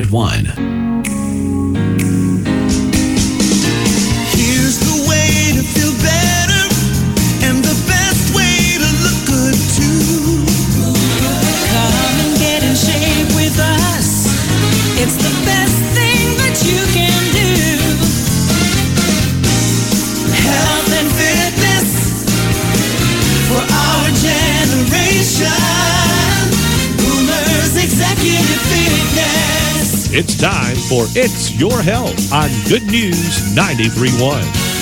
1. Here's the way to feel better, and the best way to look good too. Come and get in shape with us. It's the best thing that you can do. Health and fitness for our generation. Boomers Executive Fitness. It's time for It's Your Health on Good News 93.1.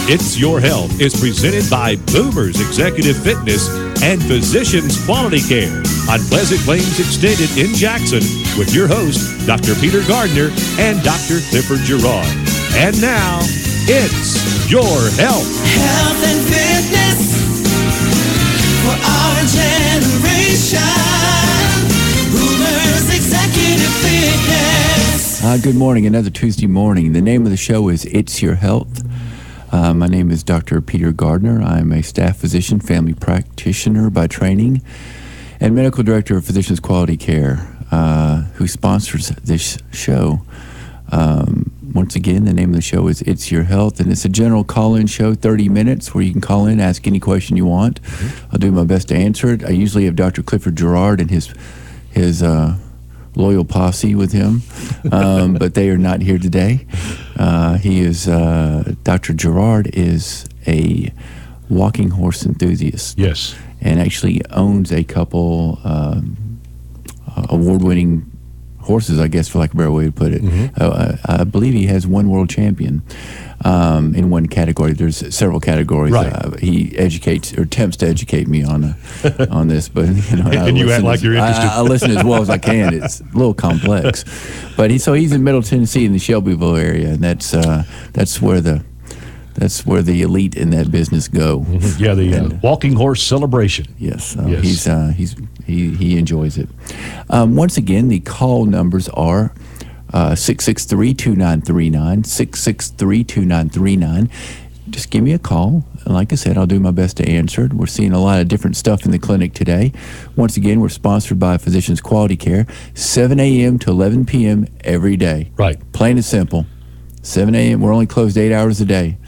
It's Your Health is presented by Boomers Executive Fitness and Physicians Quality Care on Pleasant Plains Extended in Jackson with your host, Dr. Peter Gardner and Dr. Clifford Gerard. And now, It's Your Health. Health and fitness for our generation. Boomers Executive Fitness. Good morning. Another Tuesday morning. The name of the show is It's Your Health. My name is Dr. Peter Gardner. I'm a staff physician, family practitioner by training, and medical director of Physicians Quality Care, who sponsors this show. Once again, the name of the show is It's Your Health, and it's a general call-in show, 30 minutes, where you can call in, ask any question you want. I'll do my best to answer it. I usually have Dr. Clifford Gerard and his loyal posse with him, but they are not here today. Dr. Gerard is a walking horse enthusiast. Yes. And actually owns a couple award-winning horses, I guess, for lack of a better way to put it. I believe he has one world champion in one category. There's several categories. Right. He educates or attempts to educate me on this, but and you act like you're interested. I listen as well as I can. It's a little complex, but he's in Middle Tennessee in the Shelbyville area, and that's where the elite in that business go. Yeah, the walking horse celebration. Yes, yes. He enjoys it. Once again, the call numbers are 663-2939, 663-2939. Just give me a call. And like I said, I'll do my best to answer it. We're seeing a lot of different stuff in the clinic today. Once again, we're sponsored by Physicians Quality Care, 7 a.m. to 11 p.m. every day. Right. Plain and simple. 7 a.m. We're only closed 8 hours a day.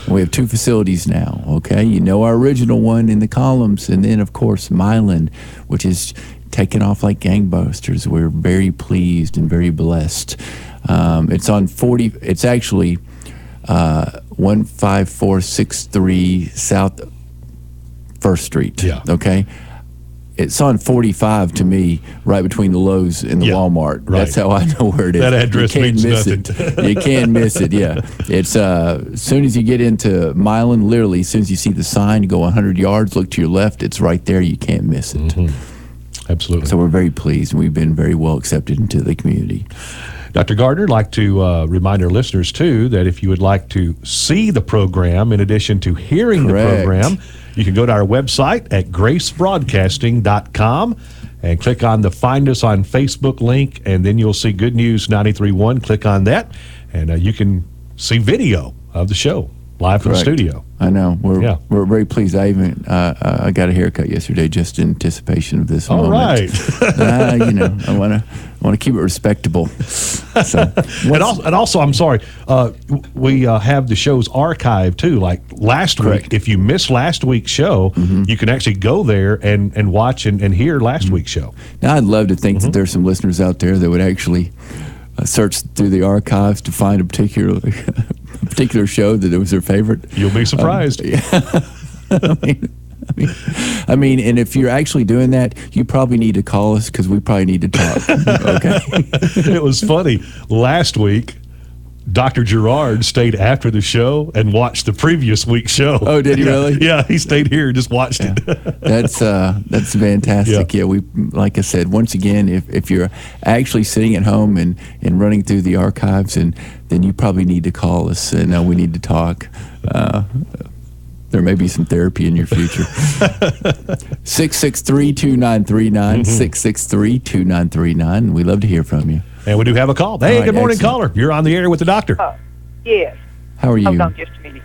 We have 2 facilities now, okay? You know our original one in the columns, and then, of course, Milan, which is taking off like gangbusters. We're very pleased and very blessed. It's on 40, it's actually 15463 South 1st Street, okay? It's on 45 to me, right between the Lowe's and the Walmart. Right. That's how I know where it is. That address means nothing. You can't miss it, yeah. It's as soon as you get into Milan, literally, as soon as you see the sign, you go 100 yards, look to your left, it's right there. You can't miss it. Absolutely. So we're very pleased, and we've been very well accepted into the community. Dr. Gardner, I'd like to remind our listeners, too, that if you would like to see the program in addition to hearing Correct. the program, you can go to our website at gracebroadcasting.com and click on the Find Us on Facebook link, and then you'll see Good News 93.1. Click on that, and you can see video of the show live from the studio. I know. We're very pleased. I got a haircut yesterday just in anticipation of this moment. All right. I want to keep it respectable. So, and also, I'm sorry, we have the shows archived too. Like last week, if you missed last week's show, you can actually go there and watch and hear last week's show. Now, I'd love to think that there's some listeners out there that would actually search through the archives to find a particular show that it was their favorite. You'll be surprised. I mean, and if you're actually doing that, you probably need to call us because we probably need to talk. Okay. It was funny. Last week, Dr. Gerard stayed after the show and watched the previous week's show. Oh, did he really? Yeah, he stayed here and just watched it. That's fantastic. Yeah, we, like I said, once again, if you're actually sitting at home and running through the archives, and then you probably need to call us, and we need to talk. There may be some therapy in your future. 663-2939, 663-2939. We'd love to hear from you. And we do have a call. Hey, good morning, caller. You're on the air with the doctor. Yes. How are you? Hold on just a minute.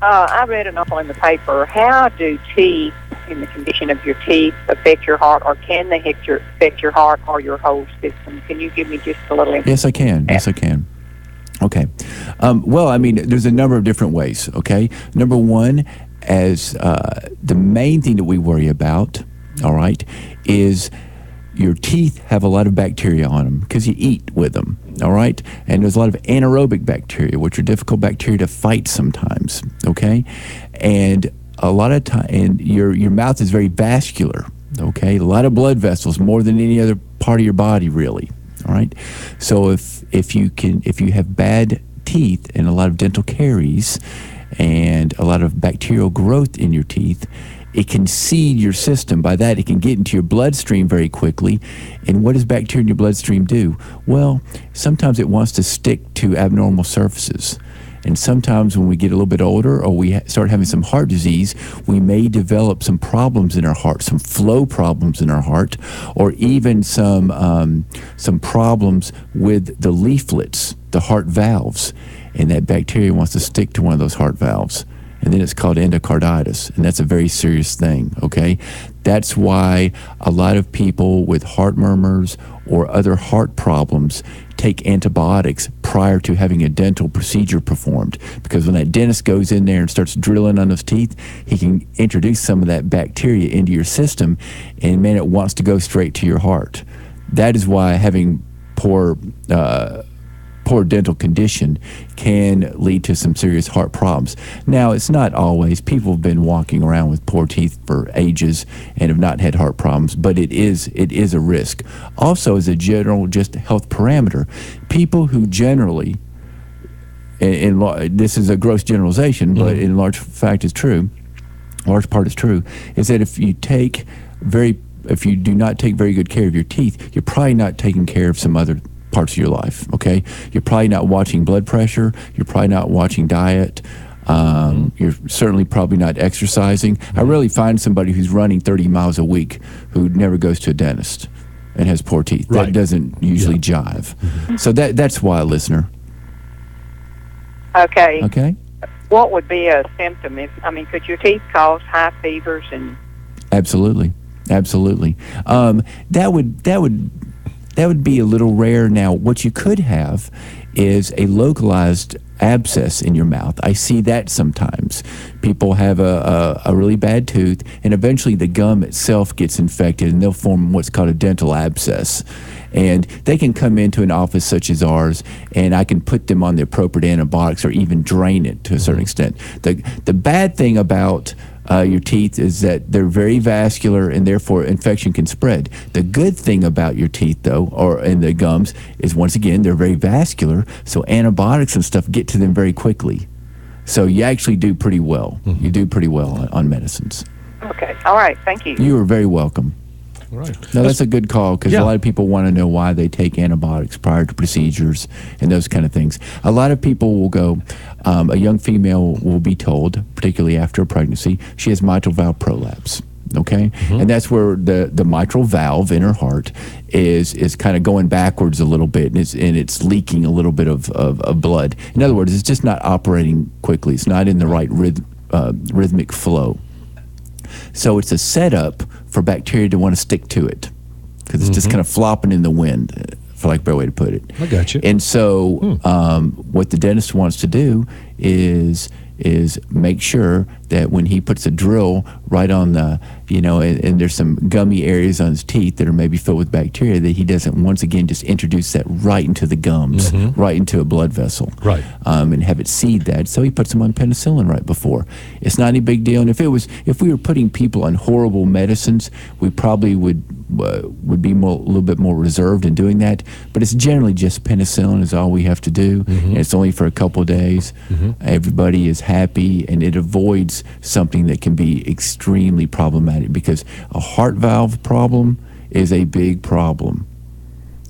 I read an article in the paper. How do teeth in the condition of your teeth affect your heart, or can they affect your heart or your whole system? Can you give me just a little information? Yes, I can. Yes, I can. Okay. Well, I mean, there's a number of different ways, okay? Number one, as the main thing that we worry about, all right, is your teeth have a lot of bacteria on them because you eat with them, all right? And there's a lot of anaerobic bacteria, which are difficult bacteria to fight sometimes, okay? And a lot of time, and your mouth is very vascular, okay? A lot of blood vessels, more than any other part of your body, really, all right? So if you have bad teeth and a lot of dental caries and a lot of bacterial growth in your teeth, it can seed your system. By that, it can get into your bloodstream very quickly. And what does bacteria in your bloodstream do? Well, sometimes it wants to stick to abnormal surfaces. And sometimes when we get a little bit older or we start having some heart disease, we may develop some problems in our heart, some flow problems in our heart, or even some problems with the leaflets, the heart valves. And that bacteria wants to stick to one of those heart valves. And then it's called endocarditis, and that's a very serious thing, okay? That's why a lot of people with heart murmurs or other heart problems take antibiotics prior to having a dental procedure performed, because when that dentist goes in there and starts drilling on those teeth, he can introduce some of that bacteria into your system, and man, it wants to go straight to your heart. That is why having poor dental condition can lead to some serious heart problems. Now, it's not always. People have been walking around with poor teeth for ages and have not had heart problems, but it is a risk. Also, as a general just health parameter, people who generally, this is a gross generalization, but in large part is true, is that if you do not take very good care of your teeth, you're probably not taking care of some other parts of your life, okay? You're probably not watching blood pressure. You're probably not watching diet. You're certainly probably not exercising. I rarely find somebody who's running 30 miles a week who never goes to a dentist and has poor teeth. Right. That doesn't usually jive. So that's why, listener. Okay. Okay? What would be a symptom? Could your teeth cause high fevers and... Absolutely. That would be a little rare. Now, what you could have is a localized abscess in your mouth. I see that sometimes. People have a really bad tooth, and eventually the gum itself gets infected, and they'll form what's called a dental abscess. And they can come into an office such as ours, and I can put them on the appropriate antibiotics or even drain it to a certain extent. The bad thing about your teeth is that they're very vascular, and therefore infection can spread. The good thing about your teeth, though, and the gums, is once again they're very vascular, so antibiotics and stuff get to them very quickly. So you actually do pretty well. You do pretty well on medicines. Okay. All right. Thank you. You are very welcome. All right. No, that's a good call, because a lot of people want to know why they take antibiotics prior to procedures and those kind of things. A lot of people will go, a young female will be told, particularly after a pregnancy, she has mitral valve prolapse. Okay, and that's where the mitral valve in her heart is kind of going backwards a little bit, and it's leaking a little bit of blood. In other words, it's just not operating quickly. It's not in the right rhythmic flow. So it's a setup for bacteria to want to stick to it, because it's just kind of flopping in the wind, for lack of a better way to put it. I got you. And so what the dentist wants to do is make sure that when he puts a drill right on the, and there's some gummy areas on his teeth that are maybe filled with bacteria, that he doesn't once again just introduce that right into the gums, right into a blood vessel, right, and have it seed that. So he puts them on penicillin right before. It's not any big deal. And if we were putting people on horrible medicines, we probably would be a little bit more reserved in doing that. But it's generally just penicillin is all we have to do, and it's only for a couple of days. Everybody is happy, and it avoids something that can be extremely problematic, because a heart valve problem is a big problem.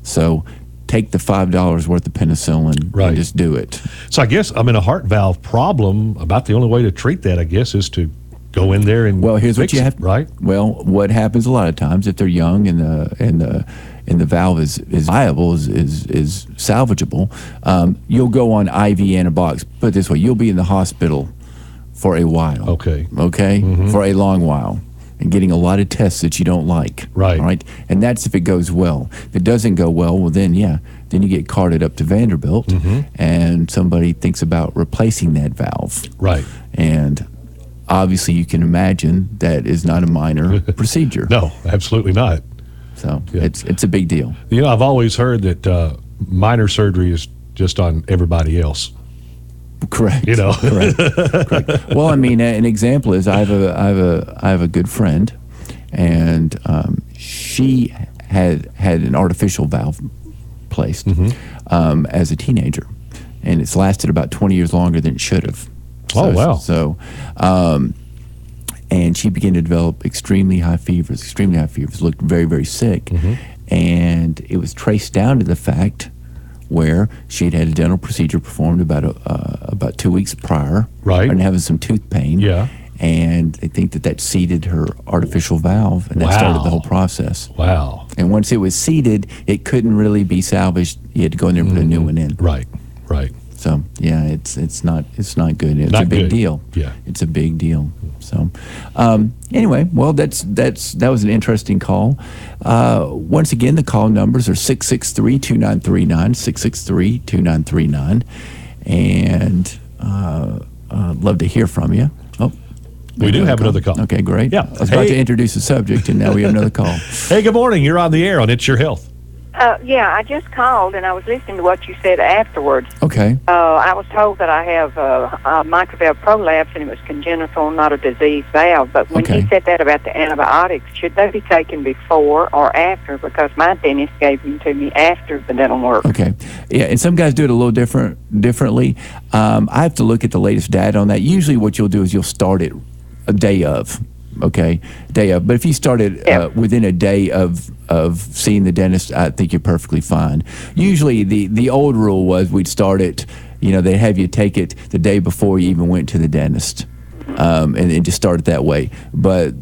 So take the $5 worth of penicillin and just do it. So I guess, a heart valve problem, about the only way to treat that, I guess, is to go in there and here's what you have to, right? Well, what happens a lot of times, if they're young and the valve is viable, is salvageable, you'll go on IV antibiotics. Put it this way, you'll be in the hospital for a while. Okay. For a long while. and getting a lot of tests that you don't like. Right. All right. And that's if it goes well. If it doesn't go well, then you get carted up to Vanderbilt, and somebody thinks about replacing that valve. Right. And obviously, you can imagine that is not a minor procedure. No, absolutely not. So it's a big deal. I've always heard that minor surgery is just on everybody else. Correct. Correct. Well, I mean, an example is I have a good friend, and she had an artificial valve placed as a teenager, and it's lasted about 20 years longer than it should have. Oh, wow. So, and she began to develop extremely high fevers, looked very, very sick, and it was traced down to the fact where she had a dental procedure performed about 2 weeks prior, right, and having some tooth pain, and they think that seeded her artificial valve, and that started the whole process. Wow. And once it was seeded, it couldn't really be salvaged. You had to go in there and put a new one in. Right. So yeah, it's not good. It's not a big good. deal. Yeah, it's a big deal. So anyway, well, that was an interesting call. Once again, the call numbers are 663-2939, 663-2939, and I'd love to hear from you. Oh, we do have another call. Okay, great. Yeah, I was about to introduce the subject, and now we have another call. Hey, good morning. You're on the air on It's Your Health. Yeah, I just called, and I was listening to what you said afterwards. Okay. I was told that I have a microvalve prolapse, and it was congenital, not a diseased valve. But when you said that about the antibiotics, should they be taken before or after? Because my dentist gave them to me after the dental work. Okay. Yeah, and some guys do it a little differently. I have to look at the latest data on that. Usually what you'll do is you'll start it a day of. Okay, day of. But if you started within a day of seeing the dentist, I think you're perfectly fine. Usually, the old rule was we'd start it. They'd have you take it the day before you even went to the dentist, and just start it that way. But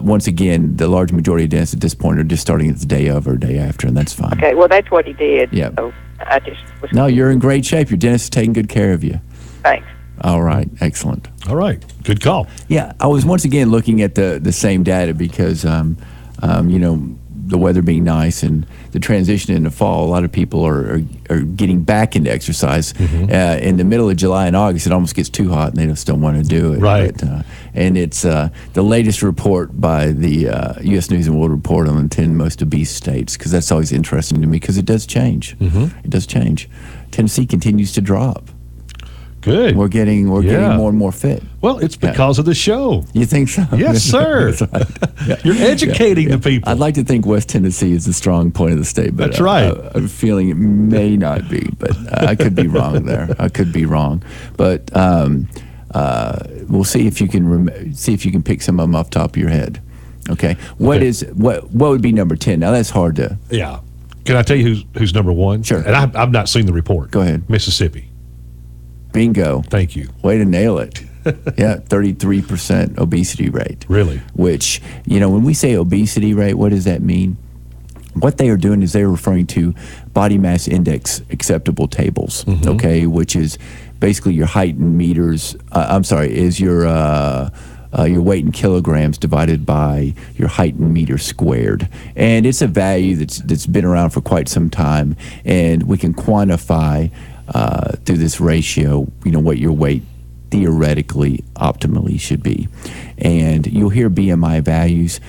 once again, the large majority of dentists at this point are just starting it the day of or day after, and that's fine. Okay, well, that's what he did. Yeah. So I just was. No, you're in great shape. Your dentist is taking good care of you. Thanks. All right, excellent. All right, good call. Yeah, I was once again looking at the same data because, the weather being nice and the transition into fall, a lot of people are getting back into exercise. In the middle of July and August, it almost gets too hot and they just don't want to do it. Right. But, and it's the latest report by the U.S. News and World Report on the 10 most obese states, because that's always interesting to me because it does change. It does change. Tennessee continues to drop. Good. We're getting more and more fit. Well, it's because of the show. You think so? Yes, sir. That's right. You're educating the people. I'd like to think West Tennessee is the strong point of the state, but that's right. I'm feeling it may not be, but I could be wrong there. I could be wrong, but we'll see if you can pick some of them off the top of your head. Okay. What would be number 10? Now that's hard to. Yeah. Can I tell you who's number one? Sure. And I've not seen the report. Go ahead. Mississippi. Bingo. Thank you. Way to nail it. Yeah, 33% obesity rate. Really? Which, when we say obesity rate, what does that mean? What they are doing is they're referring to body mass index acceptable tables, okay, which is basically your height in meters. Is your weight in kilograms divided by your height in meters squared. And it's a value that's been around for quite some time, and we can quantify through this ratio, what your weight theoretically optimally should be. And you'll hear BMI values.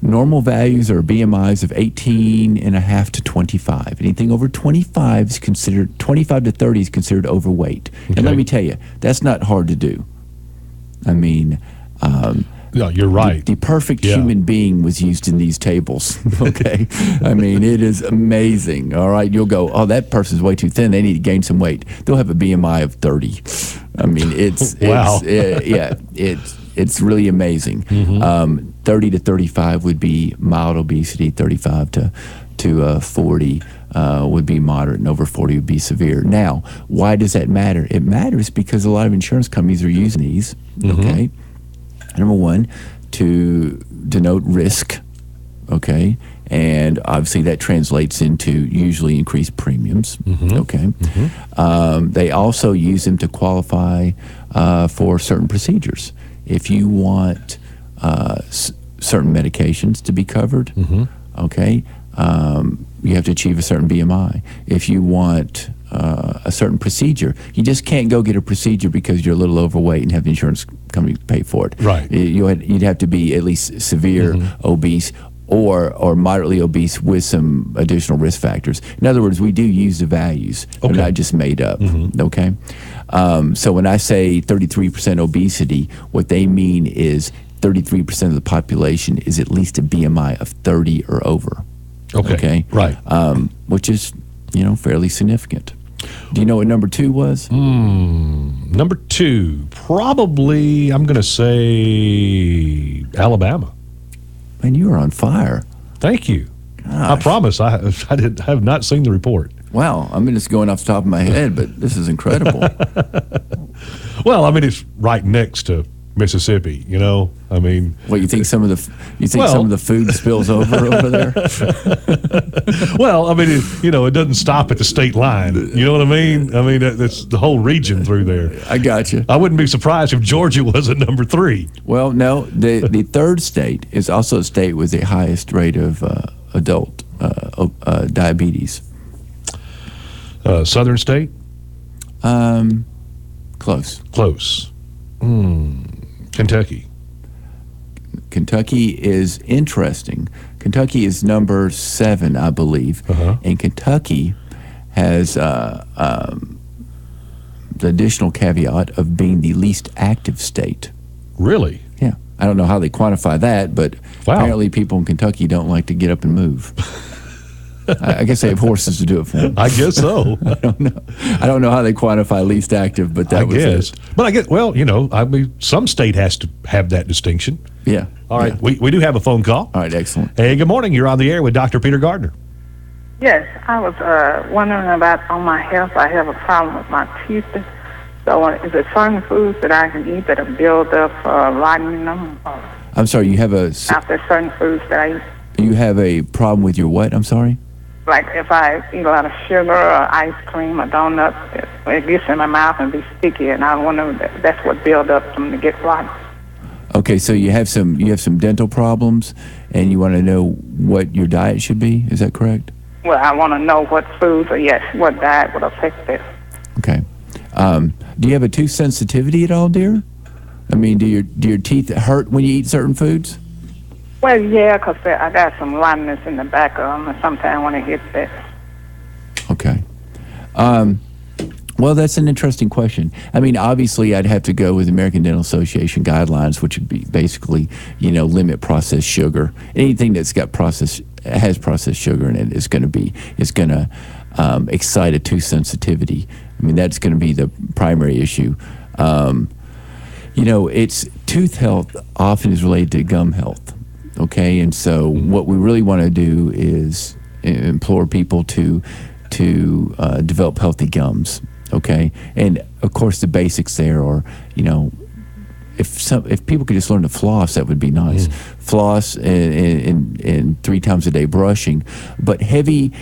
Normal values are BMIs of 18.5 to 25. Anything over 25 is considered, 25 to 30 is considered overweight. Okay. And let me tell you, that's not hard to do. I mean, no, you're right. The perfect human being was used in these tables. Okay, I mean, it is amazing. All right, you'll go, oh, that person's way too thin. They need to gain some weight. They'll have a BMI of 30. I mean, it's wow. It's really amazing. 30 to 35 would be mild obesity. 35 to 40 would be moderate, and over 40 would be severe. Now, why does that matter? It matters because a lot of insurance companies are using these. Okay. Number one, to denote risk, okay? And obviously that translates into usually increased premiums, okay? They also use them to qualify for certain procedures. If you want certain medications to be covered. Okay, you have to achieve a certain BMI. If you want a certain procedure, you just can't go get a procedure because you're a little overweight and have the insurance company pay for it. Right. You'd have to be at least severe obese or moderately obese with some additional risk factors. In other words, we do use the values. They're not just made up. Okay. So when I say 33% obesity, what they mean is 33% of the population is at least a BMI of 30 or over. Okay. Right. Which is, fairly significant. Do you know what number 2 was? Number 2, probably, I'm going to say Alabama. Man, you are on fire. Thank you. Gosh. I promise I have not seen the report. Wow, I'm just going off the top of my head, but this is incredible. Well, I mean, it's right next to Mississippi, I mean, What, you think some of the food spills over there? well, I mean, it doesn't stop at the state line. You know what I mean? I mean, that's the whole region through there. I got you. I wouldn't be surprised if Georgia was at number 3. Well, no, the third state is also a state with the highest rate of adult diabetes. Southern state? Close. Close. Kentucky. Kentucky is interesting. Kentucky is number 7, I believe, and Kentucky has the additional caveat of being the least active state. Really? Yeah, I don't know how they quantify that, but apparently people in Kentucky don't like to get up and move. I guess they have horses to do it for them. I guess so. I don't know. I don't know how they quantify least active, but that was it. But I guess, I mean, some state has to have that distinction. Yeah. All right. Yeah. We do have a phone call. All right, excellent. Hey, good morning. You're on the air with Dr. Peter Gardner. Yes, I was wondering about on my health. I have a problem with my teeth. So is there certain foods that I can eat that will build up, lightening them? I'm sorry, you have Are there certain foods that I eat? You have a problem with your what? I'm sorry? Like if I eat a lot of sugar or ice cream or donuts, it gets in my mouth and be sticky, and I wonder if that's what builds up them to get right. Okay, so you have some dental problems, and you want to know what your diet should be. Is that correct? Well, I want to know what foods or what diet would affect it. Okay. Do you have a tooth sensitivity at all, dear? I mean, do your teeth hurt when you eat certain foods? Well, yeah, because I got some lightness in the back of them, and sometimes when it hits that. Okay. Well, that's an interesting question. I mean, obviously, I'd have to go with American Dental Association guidelines, which would be basically, limit processed sugar. Anything that's got has processed sugar in it is going to excite a tooth sensitivity. I mean, that's going to be the primary issue. It's tooth health often is related to gum health. Okay, and so what we really want to do is implore people to develop healthy gums. Okay, and of course the basics there are, if people could just learn to floss, that would be nice. Floss and 3 times a day brushing, but heavy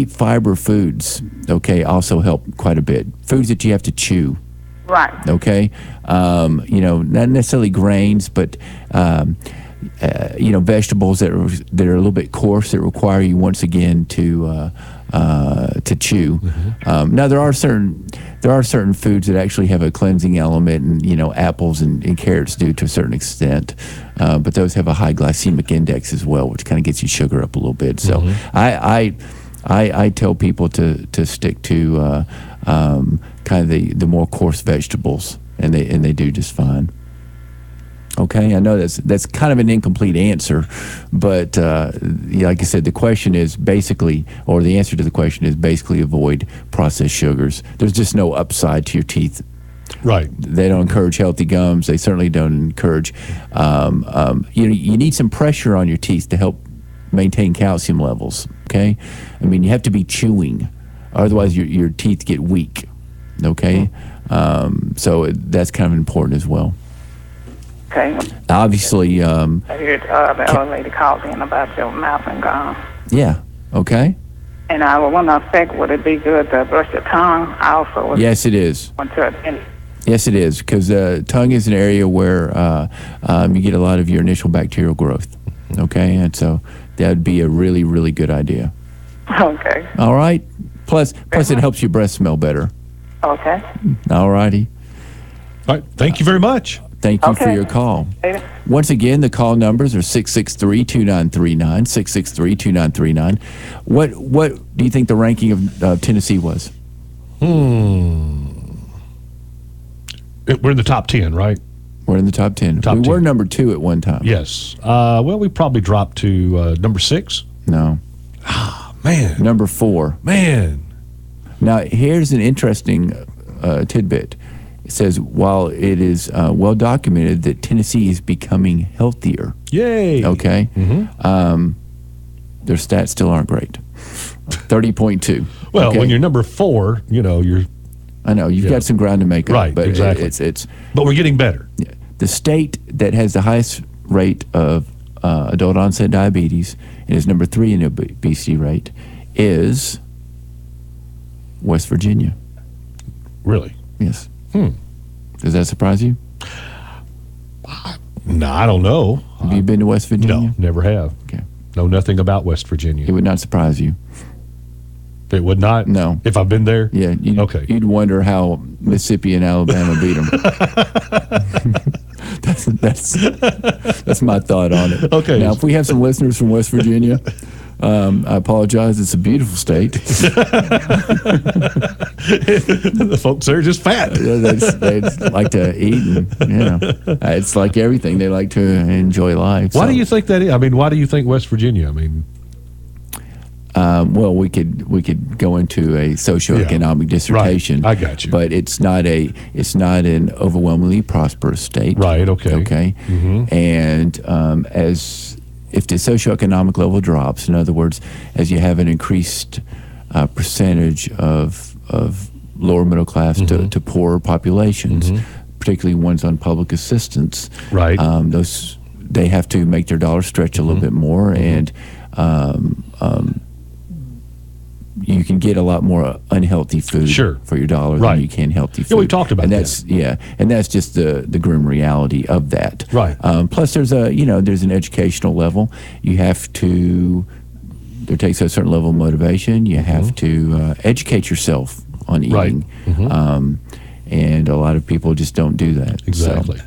fiber foods, okay, also help quite a bit. Foods that you have to chew. Right. Okay, not necessarily grains, but vegetables that are a little bit coarse that require you once again to chew. Now there are certain foods that actually have a cleansing element, and apples and carrots do to a certain extent, but those have a high glycemic index as well, which kind of gets your sugar up a little bit. So I tell people to stick to kind of the more coarse vegetables, and they do just fine. Okay, I know that's kind of an incomplete answer, but like I said, the question is basically, or the answer to the question is basically avoid processed sugars. There's just no upside to your teeth. Right. They don't encourage healthy gums. They certainly don't encourage. You need some pressure on your teeth to help maintain calcium levels. Okay, I mean you have to be chewing, otherwise your teeth get weak. Okay, so that's kind of important as well. Okay. Obviously, I heard the other lady called in about your mouth and gum. Yeah. Okay. And I want to ask, would it be good to brush your tongue? I also yes, it is. went to a dentist. Yes, it is, because tongue is an area where you get a lot of your initial bacterial growth. Okay, and so that would be a really, really good idea. Okay. All right. Plus it helps your breath smell better. Okay. All righty. All right. Thank you very much. Thank you for your call. Once again, the call numbers are 663-2939, 663-2939. What do you think the ranking of Tennessee was? We're in the top 10, right? We're in the top 10. Top we 10. were number 2 at one time. Yes. Well, we probably dropped to number 6. No. Man. Number 4. Man. Now, here's an interesting tidbit. It says, while it is well documented that Tennessee is becoming healthier. Yay. Okay. Their stats still aren't great. 30.2. Well, okay? when you're number 4, you're... I know, you've got some ground to make up. Right, but exactly. It's but we're getting better. the state that has the highest rate of adult onset diabetes and is number 3 in the obesity rate is West Virginia. Really? Yes. Does that surprise you? No, I don't know. Have you been to West Virginia? No, never have. Okay. Know nothing about West Virginia. It would not surprise you. It would not? No. If I've been there? Yeah. You'd wonder how Mississippi and Alabama beat them. that's my thought on it. Okay. Now, if we have some listeners from West Virginia, I apologize. It's a beautiful state. The folks there are just fat. They like to eat, and it's like everything. They like to enjoy life. Why do you think that is? I mean, why do you think West Virginia? I mean, well, we could go into a socioeconomic dissertation. Right. I got you. But it's not an overwhelmingly prosperous state. Right. Okay. Okay. And if the socioeconomic level drops, in other words, as you have an increased percentage of lower middle class to poorer populations, particularly ones on public assistance, right? They have to make their dollar stretch a little bit more, and you can get a lot more unhealthy food for your dollar than you can healthy food. Yeah, we've talked about that. And that's just the grim reality of that. Right. Plus, there's an educational level. You have to. There takes a certain level of motivation. You have to educate yourself on eating, and a lot of people just don't do that. Exactly. So.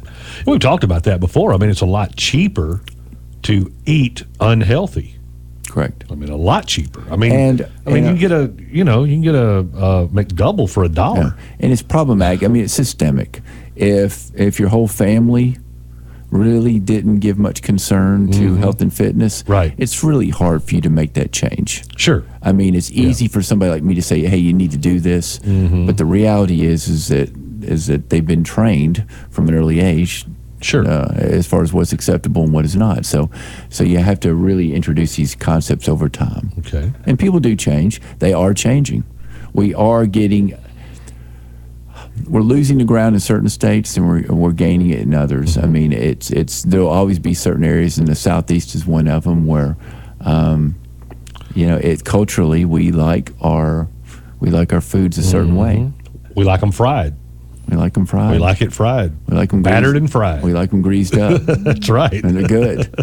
We've talked about that before. I mean, it's a lot cheaper to eat unhealthy. Correct. I mean, a lot cheaper. I mean, you can get a McDouble for $1. Yeah. And it's problematic. I mean, it's systemic. If your whole family really didn't give much concern to health and fitness, it's really hard for you to make that change. Sure. I mean, it's easy for somebody like me to say, "Hey, you need to do this," but the reality is that they've been trained from an early age. Sure. As far as what's acceptable and what is not. So you have to really introduce these concepts over time. Okay. And people do change. They are changing. We're losing the ground in certain states, and we're gaining it in others. I mean, there'll always be certain areas, and the Southeast is one of them, where culturally we like our foods a certain way. We like them fried. We like them fried. We like it fried. We like them battered and fried. We like them greased up. That's right. And they're good.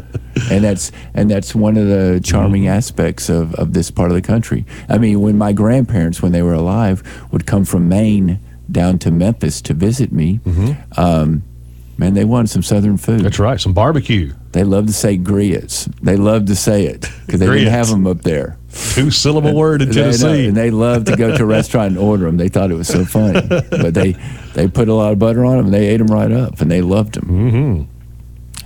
and that's one of the charming aspects of this part of the country. I mean, when my grandparents, when they were alive, would come from Maine down to Memphis to visit me, man, they wanted some Southern food. That's right. Some barbecue. They love to say grits. They love to say it because they didn't have them up there. 2-syllable word in Tennessee. And they love to go to a restaurant and order them. They thought it was so funny. But they put a lot of butter on them, and they ate them right up, and they loved them.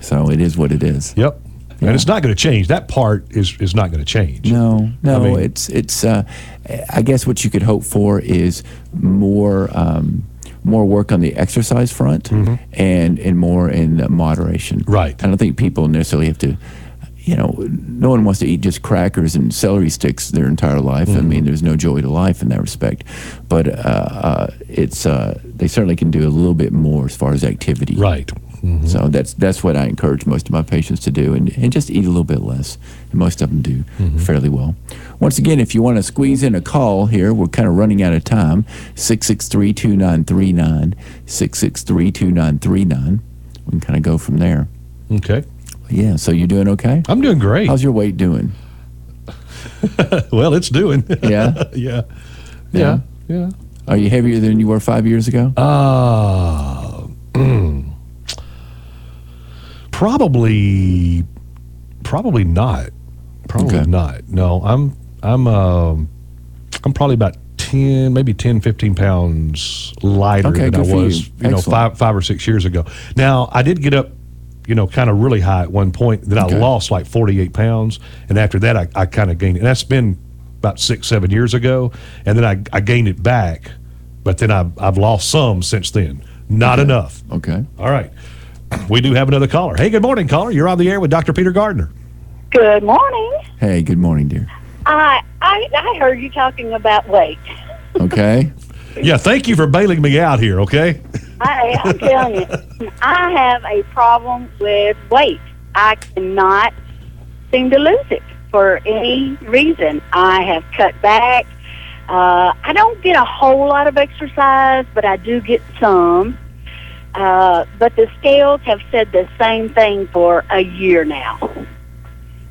So it is what it is. Yep. Yeah. And it's not going to change. That part is not going to change. No. I mean, it's. I guess what you could hope for is more work on the exercise front and more in moderation. Right. I don't think people necessarily have to. No one wants to eat just crackers and celery sticks their entire life. I mean, there's no joy to life in that respect. But they certainly can do a little bit more as far as activity. Right. So that's what I encourage most of my patients to do, and just eat a little bit less. And most of them do fairly well. Once again, if you want to squeeze in a call here, we're kind of running out of time. 663-2939, 663-2939. We can kind of go from there. Okay. Yeah, so you're doing okay? I'm doing great. How's your weight doing? Well, it's doing. Yeah? Yeah. Are you heavier than you were 5 years ago? Probably not. Probably not. No, I'm probably about 15 pounds lighter than I was, five or 6 years ago. Now, I did get up, kind of really high at one point. Then I lost like 48 pounds, and after that, I kind of gained it. And that's been about 6-7 years ago, and then I gained it back, but then I've lost some since then. Not enough. Okay. All right. We do have another caller. Hey, good morning, caller. You're on the air with Dr. Peter Gardner. Good morning. Hey, good morning, dear. I heard you talking about weight. Okay. Yeah, thank you for bailing me out here, okay? I'm telling you, I have a problem with weight. I cannot seem to lose it for any reason. I have cut back. I don't get a whole lot of exercise, but I do get some. But the scales have said the same thing for a year now,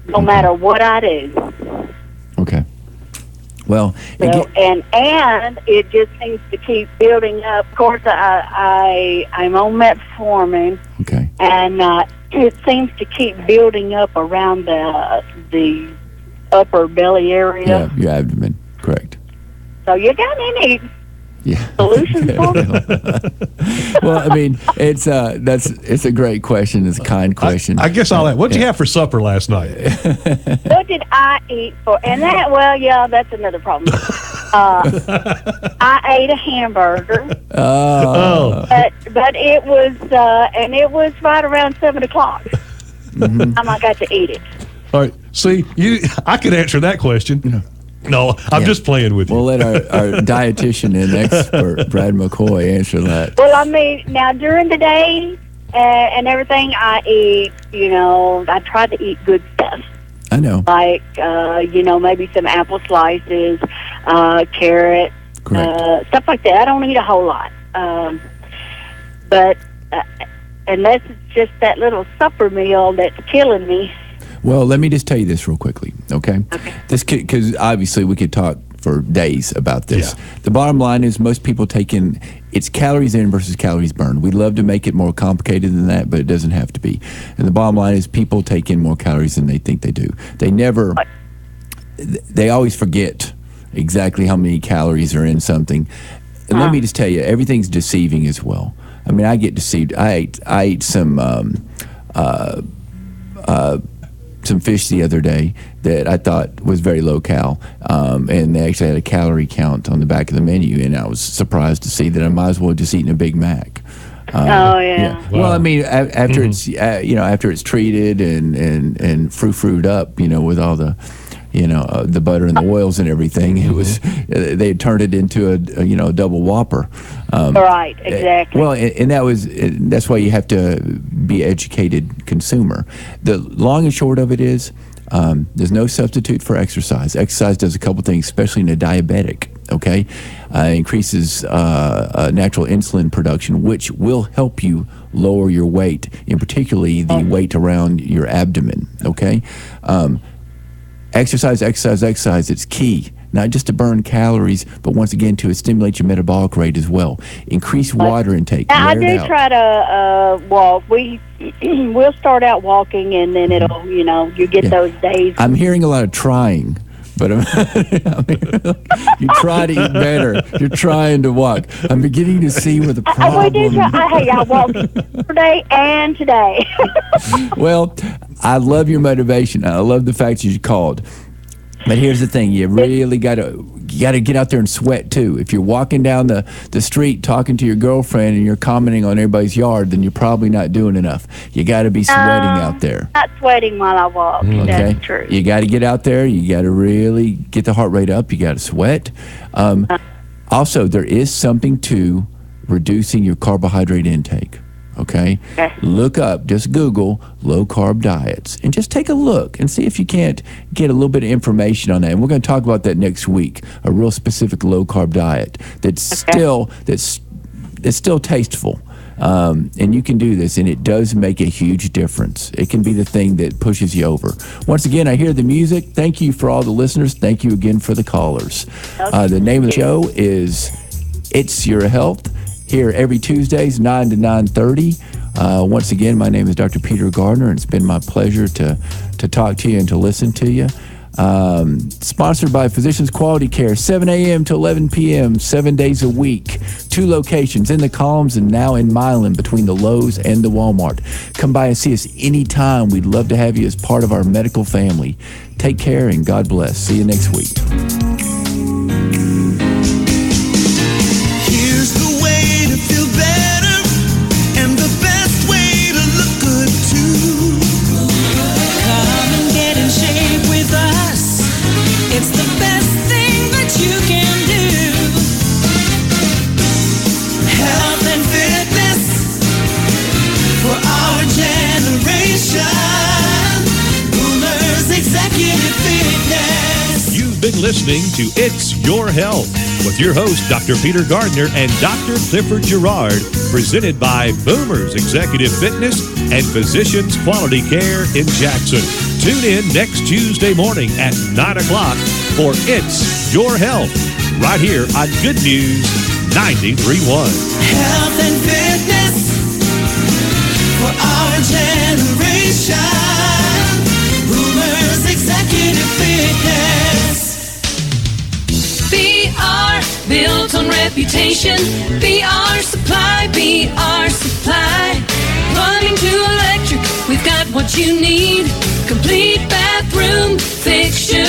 no matter what I do. Okay. Well, and it just seems to keep building up. Of course, I'm on metformin. Okay. And it seems to keep building up around the upper belly area. Yeah, your abdomen, correct. So you got any solutions for me? Well, I mean, it's a great question. It's a kind question. I guess all that. What did you have for supper last night? What did I eat for? And that's another problem. I ate a hamburger. But it was right around 7:00. Time I got to eat it. All right. See, I could answer that question. No, I'm just playing with you. We'll let our dietitian and expert, Brad McCoy, answer that. Well, I mean, now during the day and everything, I eat, I try to eat good stuff. I know. Like, maybe some apple slices, carrot, stuff like that. I don't eat a whole lot. But unless it's just that little supper meal that's killing me. Well, let me just tell you this real quickly, okay? Because obviously we could talk for days about this. Yeah. The bottom line is most people it's calories in versus calories burned. We'd love to make it more complicated than that, but it doesn't have to be. And the bottom line is people take in more calories than they think they do. They always forget exactly how many calories are in something. And let me just tell you, everything's deceiving as well. I mean, I get deceived. I ate some fish the other day that I thought was very low cal, and they actually had a calorie count on the back of the menu, and I was surprised to see that I might as well have just eaten a Big Mac. Oh yeah. Wow. Well, I mean, after it's after it's treated and fruit up, with all the the butter and the oils and everything, it was they had turned it into a double Whopper. Right, exactly. Well, and that's why you have to be educated consumer. The long and short of it is, there's no substitute for exercise. Exercise does a couple things, especially in a diabetic. Okay, increases natural insulin production, which will help you lower your weight, and particularly the weight around your abdomen. Okay. Exercise, it's key. Not just to burn calories, but once again to stimulate your metabolic rate as well. Increase water intake. I do try to walk. We'll start out walking, and then it'll, you get those days. I'm hearing a lot of trying, but you're trying to eat better. You're trying to walk. I'm beginning to see where the problem. I walked yesterday and today. Well, I love your motivation. I love the fact you called. But here's the thing: you really got to get out there and sweat too. If you're walking down the street talking to your girlfriend and you're commenting on everybody's yard, then you're probably not doing enough. You got to be sweating out there. Not sweating while I walk. Okay? That's true. You got to get out there. You got to really get the heart rate up. You got to sweat. Also, there is something to reducing your carbohydrate intake. okay? Look up, just Google low-carb diets, and just take a look and see if you can't get a little bit of information on that. And we're going to talk about that next week, a real specific low-carb diet that's still tasteful. And you can do this, and it does make a huge difference. It can be the thing that pushes you over. Once again, I hear the music. Thank you for all the listeners. Thank you again for the callers. The name of the show is It's Your Health, here every Tuesdays, 9 to 9:30. Once again, my name is Dr. Peter Gardner, and it's been my pleasure to talk to you and to listen to you. Sponsored by Physicians Quality Care, 7 a.m. to 11 p.m., 7 days a week. 2 locations, in the Columns and now in Milan, between the Lowe's and the Walmart. Come by and see us anytime. We'd love to have you as part of our medical family. Take care and God bless. See you next week. Here's the way to feel better, and the best way to look good too. Come and get in shape with us. It's the best thing that you can do. Health and fitness for our generation. Boomers Executive Fitness. You've been listening to It's Your Health with your host, Dr. Peter Gardner and Dr. Clifford Gerard, presented by Boomers Executive Fitness and Physicians Quality Care in Jackson. Tune in next Tuesday morning at 9 o'clock for It's Your Health, right here on Good News 93.1. Health and fitness for our generation. Boomers Executive Fitness. BR, built on reputation. BR Supply, BR Supply. Plumbing to electric, we've got what you need. Complete bathroom fixtures.